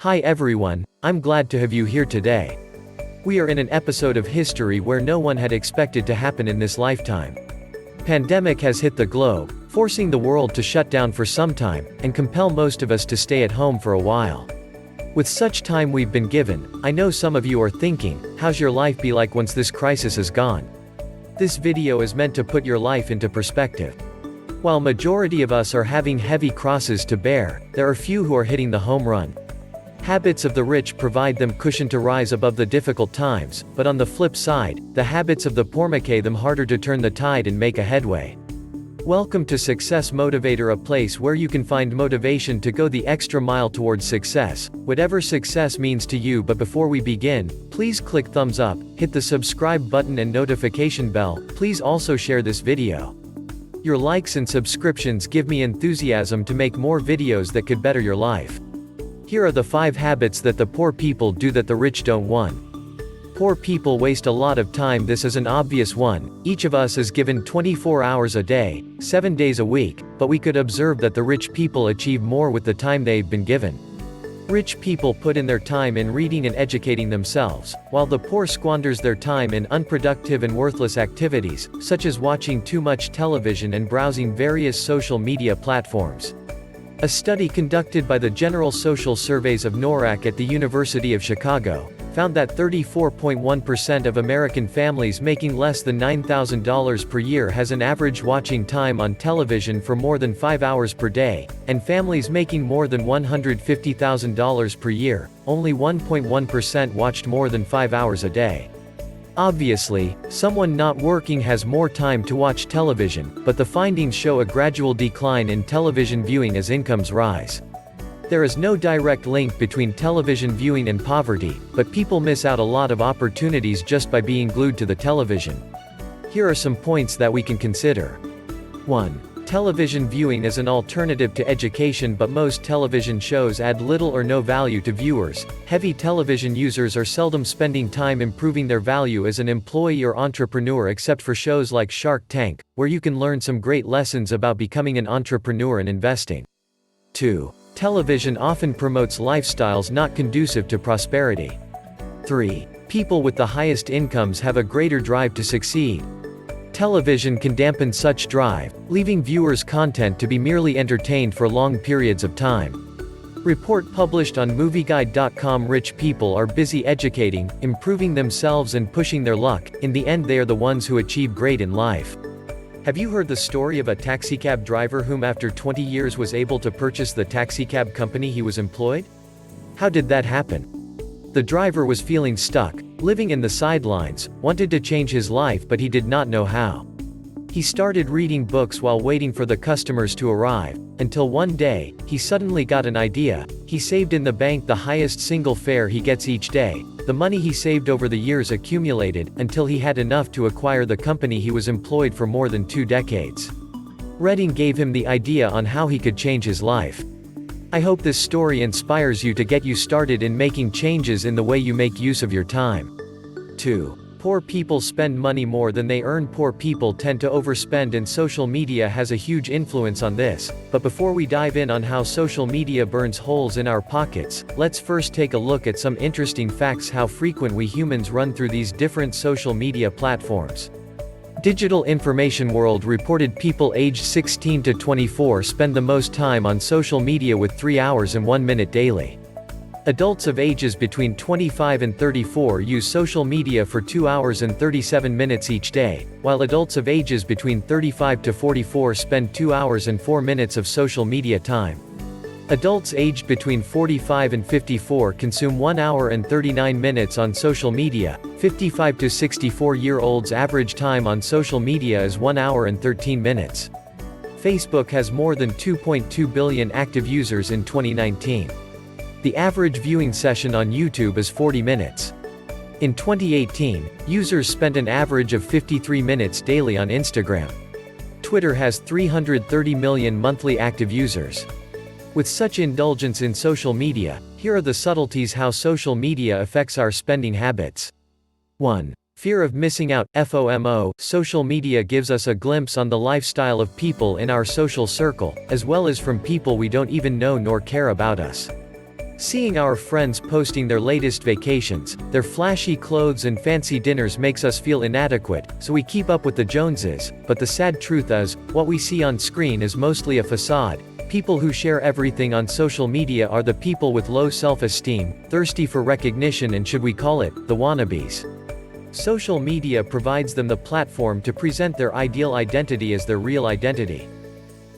Hi everyone, I'm glad to have you here today. We are in an episode of history where no one had expected to happen in this lifetime. Pandemic has hit the globe, forcing the world to shut down for some time, and compel most of us to stay at home for a while. With such time we've been given, I know some of you are thinking, how's your life be like once this crisis is gone? This video is meant to put your life into perspective. While majority of us are having heavy crosses to bear, there are few who are hitting the home run. Habits of the rich provide them cushion to rise above the difficult times, but on the flip side, the habits of the poor make them harder to turn the tide and make a headway. Welcome to Success Motivator, a place where you can find motivation to go the extra mile towards success, whatever success means to you. But before we begin, please click thumbs up, hit the subscribe button and notification bell. Please also share this video. Your likes and subscriptions give me enthusiasm to make more videos that could better your life. Here are the 5 habits that the poor people do that the rich don't want. Poor people waste a lot of time. This is an obvious one. Each of us is given 24 hours a day, 7 days a week, but we could observe that the rich people achieve more with the time they've been given. Rich people put in their time in reading and educating themselves, while the poor squanders their time in unproductive and worthless activities, such as watching too much television and browsing various social media platforms. A study conducted by the General Social Surveys of NORAC at the University of Chicago found that 34.1% of American families making less than $9,000 per year has an average watching time on television for more than 5 hours per day, and families making more than $150,000 per year, only 1.1% watched more than 5 hours a day. Obviously, someone not working has more time to watch television, but the findings show a gradual decline in television viewing as incomes rise. There is no direct link between television viewing and poverty, but people miss out a lot of opportunities just by being glued to the television. Here are some points that we can consider. 1. Television viewing is an alternative to education, but most television shows add little or no value to viewers. Heavy television users are seldom spending time improving their value as an employee or entrepreneur, except for shows like Shark Tank, where you can learn some great lessons about becoming an entrepreneur and investing. 2. Television often promotes lifestyles not conducive to prosperity. 3. People with the highest incomes have a greater drive to succeed. Television can dampen such drive, leaving viewers' content to be merely entertained for long periods of time. Report published on MovieGuide.com. Rich people are busy educating, improving themselves and pushing their luck. In the end, they are the ones who achieve great in life. Have you heard the story of a taxicab driver whom after 20 years was able to purchase the taxicab company he was employed? How did that happen? The driver was feeling stuck, living in the sidelines, wanted to change his life, but he did not know how. He started reading books while waiting for the customers to arrive, until one day, he suddenly got an idea. He saved in the bank the highest single fare he gets each day. The money he saved over the years accumulated, until he had enough to acquire the company he was employed for more than 2 decades. Reading gave him the idea on how he could change his life. I hope this story inspires you to get you started in making changes in the way you make use of your time. 2. Poor people spend money more than they earn. Poor people tend to overspend, and social media has a huge influence on this. But before we dive in on how social media burns holes in our pockets, let's first take a look at some interesting facts how frequent we humans run through these different social media platforms. Digital Information World reported people aged 16 to 24 spend the most time on social media with 3 hours and 1 minute daily. Adults of ages between 25 and 34 use social media for 2 hours and 37 minutes each day, while adults of ages between 35 to 44 spend 2 hours and 4 minutes of social media time. Adults aged between 45 and 54 consume 1 hour and 39 minutes on social media. 55 to 64-year-olds' average time on social media is 1 hour and 13 minutes. Facebook has more than 2.2 billion active users in 2019. The average viewing session on YouTube is 40 minutes. In 2018, users spent an average of 53 minutes daily on Instagram. Twitter has 330 million monthly active users. With such indulgence in social media, here are the subtleties how social media affects our spending habits. 1. Fear of missing out. FOMO. Social media gives us a glimpse on the lifestyle of people in our social circle, as well as from people we don't even know nor care about us. Seeing our friends posting their latest vacations, their flashy clothes and fancy dinners makes us feel inadequate, so we keep up with the Joneses, but the sad truth is, what we see on screen is mostly a facade. People who share everything on social media are the people with low self-esteem, thirsty for recognition, and should we call it, the wannabes. Social media provides them the platform to present their ideal identity as their real identity.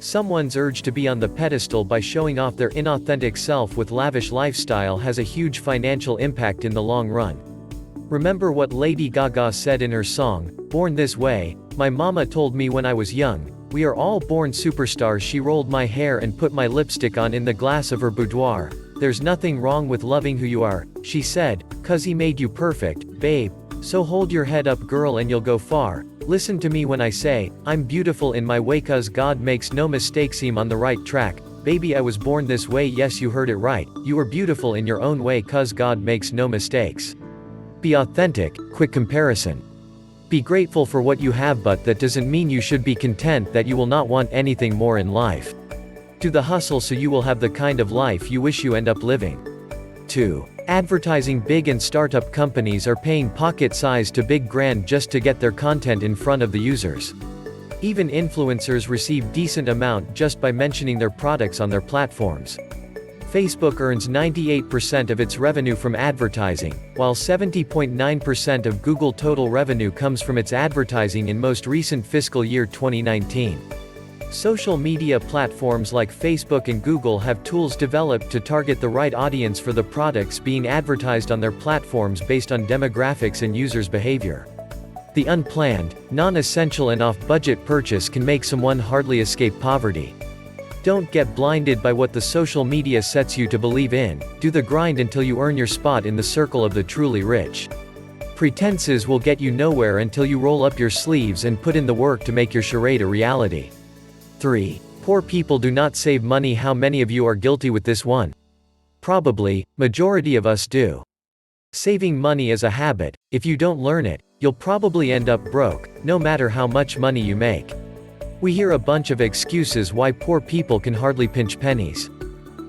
Someone's urge to be on the pedestal by showing off their inauthentic self with lavish lifestyle has a huge financial impact in the long run. Remember what Lady Gaga said in her song, "Born This Way"? "My mama told me when I was young, we are all born superstars." She rolled my hair and put my lipstick on in the glass of her boudoir. "There's nothing wrong with loving who you are," she said, "'cause he made you perfect, babe. So hold your head up, girl, and you'll go far. Listen to me when I say, I'm beautiful in my way 'cause God makes no mistakes. I'm on the right track. Baby, I was born this way." Yes, you heard it right. You are beautiful in your own way 'cause God makes no mistakes. Be authentic. Quick comparison. Be grateful for what you have, but that doesn't mean you should be content that you will not want anything more in life. Do the hustle so you will have the kind of life you wish you end up living. 2. Advertising. Big and startup companies are paying pocket-sized to big grand just to get their content in front of the users. Even influencers receive decent amount just by mentioning their products on their platforms. Facebook earns 98% of its revenue from advertising, while 70.9% of Google total revenue comes from its advertising in most recent fiscal year 2019. Social media platforms like Facebook and Google have tools developed to target the right audience for the products being advertised on their platforms based on demographics and users' behavior. The unplanned, non-essential and off-budget purchase can make someone hardly escape poverty. Don't get blinded by what the social media sets you to believe in. Do the grind until you earn your spot in the circle of the truly rich. Pretenses will get you nowhere until you roll up your sleeves and put in the work to make your charade a reality. 3. Poor people do not save money. How many of you are guilty with this one? Probably, majority of us do. Saving money is a habit. If you don't learn it, you'll probably end up broke, no matter how much money you make. We hear a bunch of excuses why poor people can hardly pinch pennies.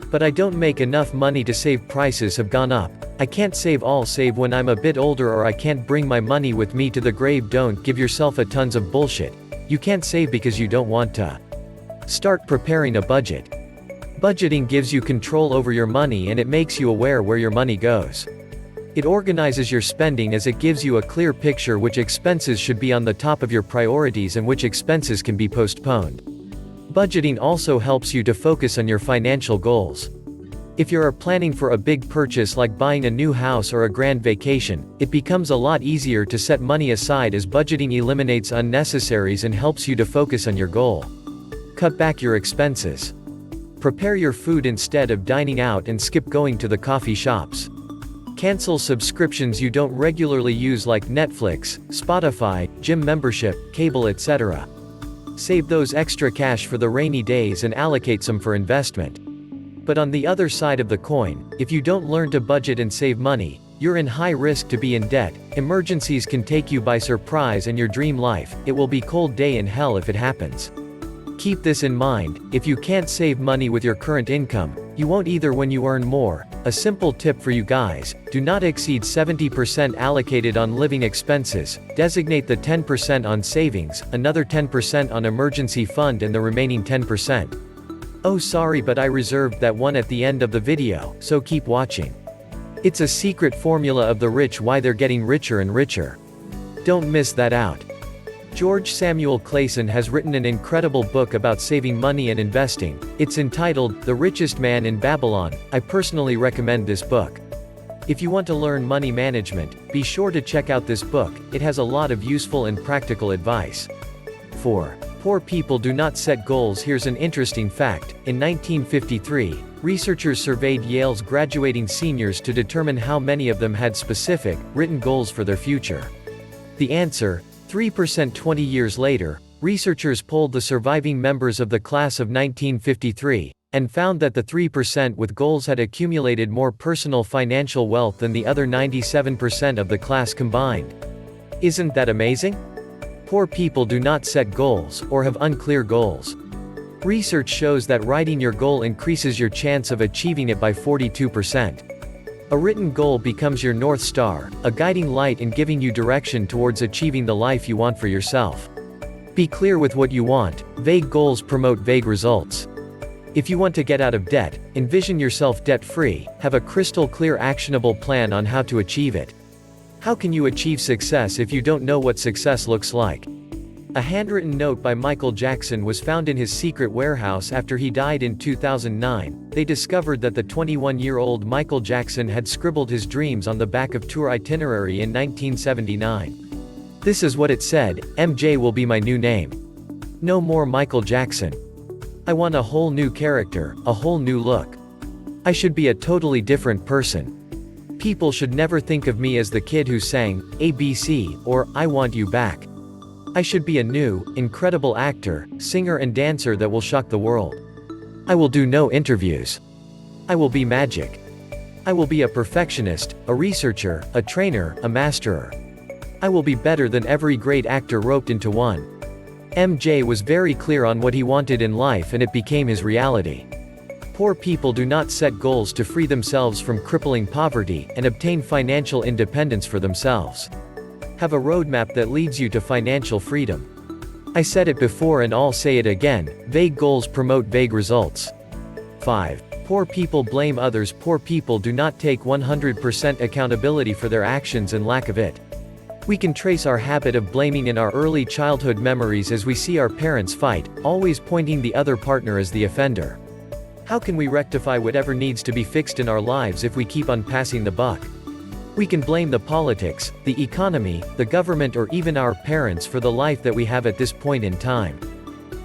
But I don't make enough money to save. Prices have gone up. I can't save. I'll save when I'm a bit older, or I can't bring my money with me to the grave. Don't give yourself a tons of bullshit. You can't save because you don't want to. Start preparing a budget. Budgeting gives you control over your money and it makes you aware where your money goes. It organizes your spending as it gives you a clear picture which expenses should be on the top of your priorities and which expenses can be postponed. Budgeting also helps you to focus on your financial goals. If you're planning for a big purchase like buying a new house or a grand vacation, it becomes a lot easier to set money aside as budgeting eliminates unnecessaries and helps you to focus on your goal. Cut back your expenses. Prepare your food instead of dining out and skip going to the coffee shops. Cancel subscriptions you don't regularly use like Netflix, Spotify, gym membership, cable, etc. Save those extra cash for the rainy days and allocate some for investment. But on the other side of the coin, if you don't learn to budget and save money, you're in high risk to be in debt. Emergencies can take you by surprise and your dream life, it will be cold day in hell if it happens. Keep this in mind, if you can't save money with your current income, you won't either when you earn more. A simple tip for you guys, do not exceed 70% allocated on living expenses, designate the 10% on savings, another 10% on emergency fund and the remaining 10%. Oh sorry, but I reserved that one at the end of the video, so keep watching. It's a secret formula of the rich, why they're getting richer and richer. Don't miss that out. George Samuel Clayson has written an incredible book about saving money and investing. It's entitled, The Richest Man in Babylon. I personally recommend this book. If you want to learn money management, be sure to check out this book. It has a lot of useful and practical advice. 4. Poor people do not set goals. Here's an interesting fact. In 1953, researchers surveyed Yale's graduating seniors to determine how many of them had specific, written goals for their future. The answer: 3%. 20 years later, researchers polled the surviving members of the class of 1953, and found that the 3% with goals had accumulated more personal financial wealth than the other 97% of the class combined. Isn't that amazing? Poor people do not set goals, or have unclear goals. Research shows that writing your goal increases your chance of achieving it by 42%. A written goal becomes your North Star, a guiding light in giving you direction towards achieving the life you want for yourself. Be clear with what you want. Vague goals promote vague results. If you want to get out of debt, envision yourself debt-free, have a crystal clear actionable plan on how to achieve it. How can you achieve success if you don't know what success looks like? A handwritten note by Michael Jackson was found in his secret warehouse after he died in 2009. They discovered that the 21-year-old Michael Jackson had scribbled his dreams on the back of tour itinerary in 1979. This is what it said: MJ will be my new name. No more Michael Jackson. I want a whole new character, a whole new look. I should be a totally different person. People should never think of me as the kid who sang ABC or I Want You Back. I should be a new, incredible actor, singer and dancer that will shock the world. I will do no interviews. I will be magic. I will be a perfectionist, a researcher, a trainer, a masterer. I will be better than every great actor roped into one. MJ was very clear on what he wanted in life and it became his reality. Poor people do not set goals to free themselves from crippling poverty and obtain financial independence for themselves. Have a roadmap that leads you to financial freedom. I said it before and I'll say it again: vague goals promote vague results. 5. Poor people blame others. Poor people do not take 100% accountability for their actions and lack of it. We can trace our habit of blaming in our early childhood memories as we see our parents fight, always pointing the other partner as the offender. How can we rectify whatever needs to be fixed in our lives if we keep on passing the buck? We can blame the politics, the economy, the government or even our parents for the life that we have at this point in time.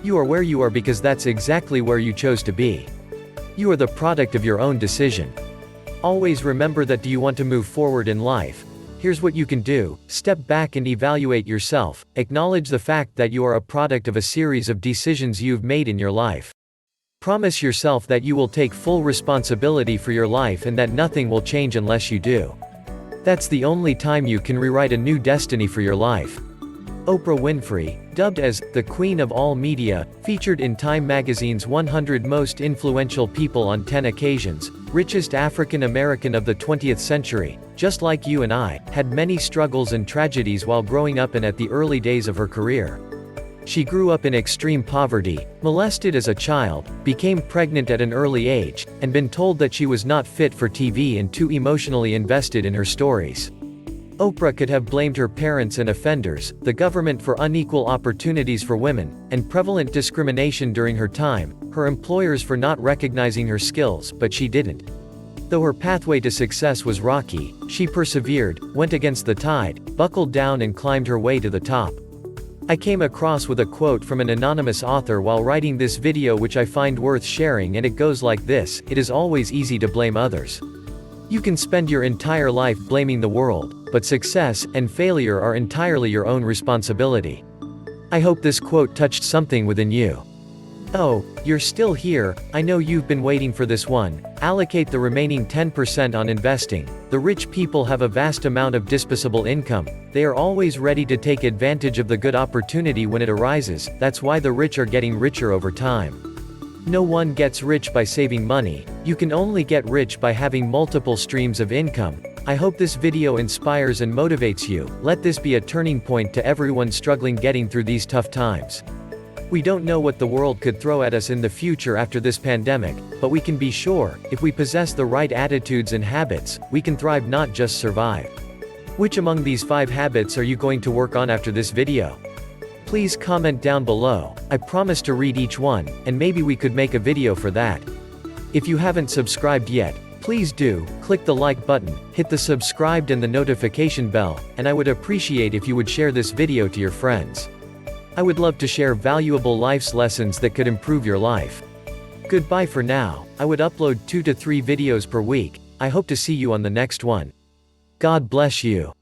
You are where you are because that's exactly where you chose to be. You are the product of your own decision. Always remember that. Do you want to move forward in life? Here's what you can do: step back and evaluate yourself, acknowledge the fact that you are a product of a series of decisions you've made in your life. Promise yourself that you will take full responsibility for your life and that nothing will change unless you do. That's the only time you can rewrite a new destiny for your life. Oprah Winfrey, dubbed as the Queen of all media, featured in Time magazine's 100 Most Influential People on 10 occasions, richest African American of the 20th century, just like you and I, had many struggles and tragedies while growing up and at the early days of her career. She grew up in extreme poverty, molested as a child, became pregnant at an early age, and been told that she was not fit for TV and too emotionally invested in her stories. Oprah could have blamed her parents and offenders, the government for unequal opportunities for women, and prevalent discrimination during her time, her employers for not recognizing her skills, but she didn't. Though her pathway to success was rocky, she persevered, went against the tide, buckled down and climbed her way to the top. I came across with a quote from an anonymous author while writing this video which I find worth sharing, and it goes like this: it is always easy to blame others. You can spend your entire life blaming the world, but success and failure are entirely your own responsibility. I hope this quote touched something within you. Oh, you're still here. I know you've been waiting for this one. Allocate the remaining 10% on investing. The rich people have a vast amount of disposable income. They are always ready to take advantage of the good opportunity when it arises. That's why the rich are getting richer over time. No one gets rich by saving money. You can only get rich by having multiple streams of income. I hope this video inspires and motivates you. Let this be a turning point to everyone struggling getting through these tough times. We don't know what the world could throw at us in the future after this pandemic, but we can be sure, if we possess the right attitudes and habits, we can thrive, not just survive. Which among these 5 habits are you going to work on after this video? Please comment down below. I promise to read each one, and maybe we could make a video for that. If you haven't subscribed yet, please do. Click the like button, hit the subscribed and the notification bell, and I would appreciate if you would share this video to your friends. I would love to share valuable life's lessons that could improve your life. Goodbye for now. I would upload 2 to 3 videos per week. I hope to see you on the next one. God bless you.